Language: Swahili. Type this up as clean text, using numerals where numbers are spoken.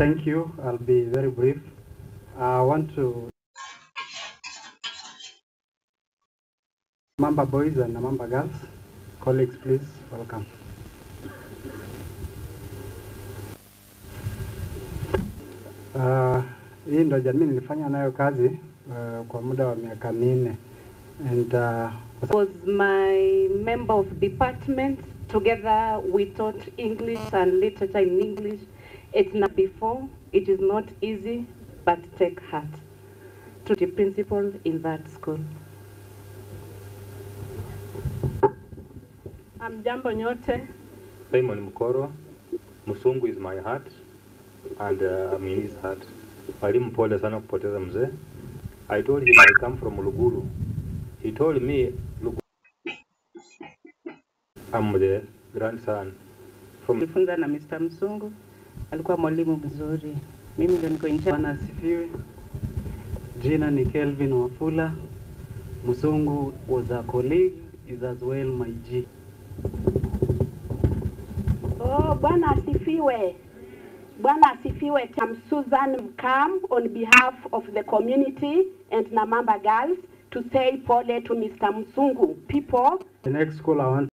Thank you. I'll be very brief. I want to Mamba boys and Mamba girls, colleagues, please welcome. Hii ndo jamii nilifanya nayo kazi kwa muda wa miaka 4 and was my member of department. Together we taught English and literature in English. It's not before, it is not easy, but take heart. To the principal in that school. Jambo nyote. Simon Mkoro, Musungu is my heart and I'm in his heart. Mwalimu pole sana kupoteza mzee. I told him I come from Luguru. He told me, I'm the grandson from Nifunza na Mr. Musungu, alikuwa mwalimu mzuri. Mimi ndio niko nje. Bwana asifiwe. Jina ni Kelvin Wafula. Musungu was a colleague, is as well my G. Oh, Bwana asifiwe. Bwana asifiwe. I'm Susan Mkam on behalf of the community and Namamba girls to say pole to Mr. Musungu. People. The next school I want